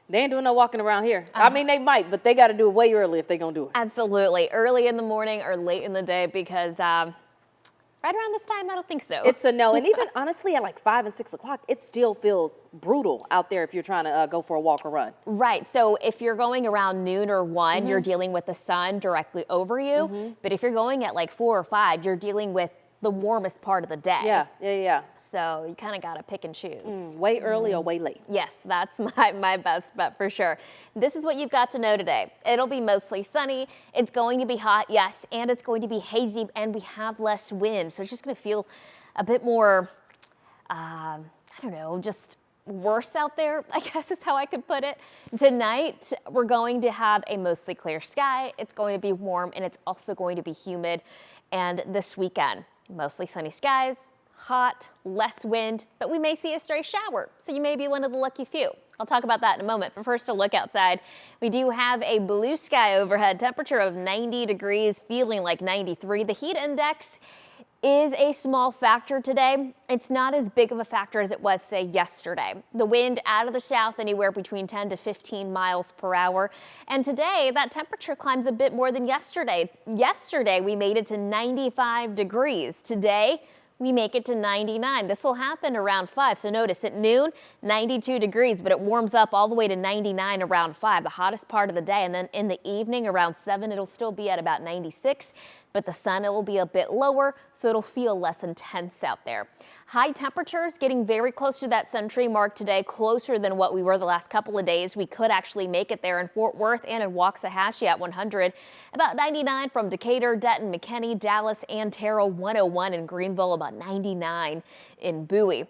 They ain't doing no walking around here. I mean, they might, but they got to do it way early if they gonna do it. Absolutely, early in the morning or late in the day, because right around this time, I don't think so. It's a no, and even honestly at like 5 and 6 o'clock, it still feels brutal out there if you're trying to go for a walk or run. Right, so if you're going around noon or 1, you're dealing with the sun directly over you, but if you're going at like 4 or 5, you're dealing with the warmest part of the day. Yeah. So you kind of got to pick and choose. Way early or way late. Yes, that's my best bet for sure. This is what you've got to know today. It'll be mostly sunny. It's going to be hot, yes, and it's going to be hazy, and we have less wind. So it's just going to feel a bit more, I don't know, just worse out there, I guess is how I could put it. Tonight, we're going to have a mostly clear sky. It's going to be warm, and it's also going to be humid. And this weekend, mostly sunny skies, hot, less wind, but we may see a stray shower, so you may be one of the lucky few. I'll talk about that in a moment, but first a look outside. We do have a blue sky overhead, temperature of 90 degrees, feeling like 93. The heat index is a small factor today. It's not as big of a factor as it was, say, yesterday. The wind out of the south anywhere between 10 to 15 miles per hour. And today, that temperature climbs a bit more than yesterday. Yesterday, we made it to 95 degrees. Today, we make it to 99. This will happen around 5. So notice at noon, 92 degrees, but it warms up all the way to 99 around 5, the hottest part of the day. And then in the evening around 7, it'll still be at about 96, but the sun, it will be a bit lower, so it'll feel less intense out there. High temperatures getting very close to that century mark today, closer than what we were the last couple of days. We could actually make it there in Fort Worth and in Waxahachie at 100, about 99 from Decatur, Denton, McKinney, Dallas, and Terrell, 101 in Greenville, about 99 in Bowie.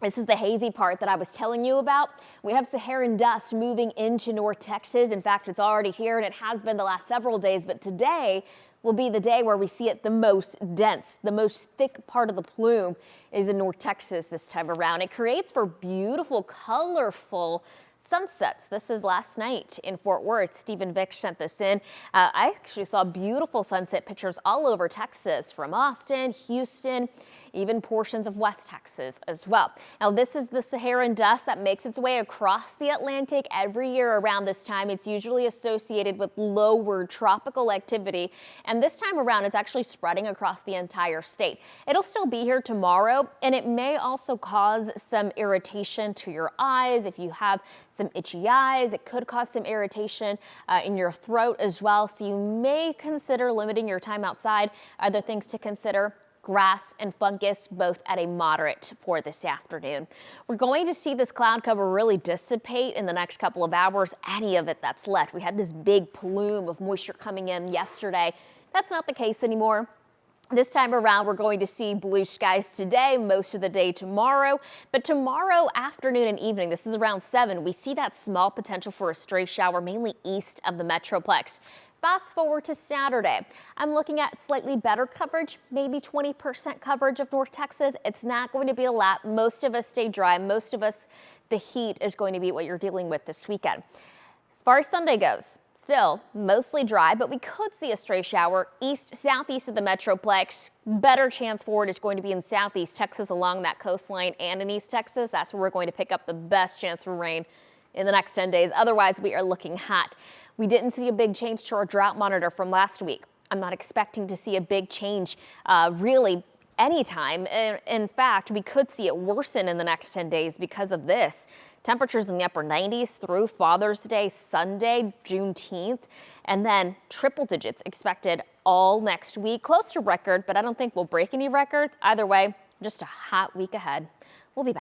This is the hazy part that I was telling you about. We have Saharan dust moving into North Texas. In fact, it's already here, and it has been the last several days, but today will be the day where we see it the most dense. The most thick part of the plume is in North Texas this time around. It creates for beautiful, colorful sunsets. This is last night in Fort Worth. Stephen Vick sent this in. I actually saw beautiful sunset pictures all over Texas, from Austin, Houston, even portions of West Texas as well. Now, this is the Saharan dust that makes its way across the Atlantic every year around this time. It's usually associated with lower tropical activity, and this time around it's actually spreading across the entire state. It'll still be here tomorrow, and it may also cause some irritation to your eyes. If you have some itchy eyes, it could cause some irritation in your throat as well, so you may consider limiting your time outside. Other things to consider: grass and fungus, both at a moderate for this afternoon. We're going to see this cloud cover really dissipate in the next couple of hours, any of it that's left. We had this big plume of moisture coming in yesterday. That's not the case anymore. This time around, we're going to see blue skies today, most of the day tomorrow, but tomorrow afternoon and evening, this is around 7, we see that small potential for a stray shower, mainly east of the Metroplex. Fast forward to Saturday, I'm looking at slightly better coverage, maybe 20% coverage of North Texas. It's not going to be a lot. Most of us stay dry. Most of us, the heat is going to be what you're dealing with this weekend. As far as Sunday goes, still mostly dry, but we could see a stray shower southeast of the Metroplex. Better chance for it is going to be in southeast Texas along that coastline and in East Texas. That's where we're going to pick up the best chance for rain in the next 10 days. Otherwise, we are looking hot. We didn't see a big change to our drought monitor from last week. I'm not expecting to see a big change really anytime. In fact, we could see it worsen in the next 10 days because of this. Temperatures in the upper 90s through Father's Day, Sunday, Juneteenth, and then triple digits expected all next week. Close to record, but I don't think we'll break any records. Either way, just a hot week ahead. We'll be back.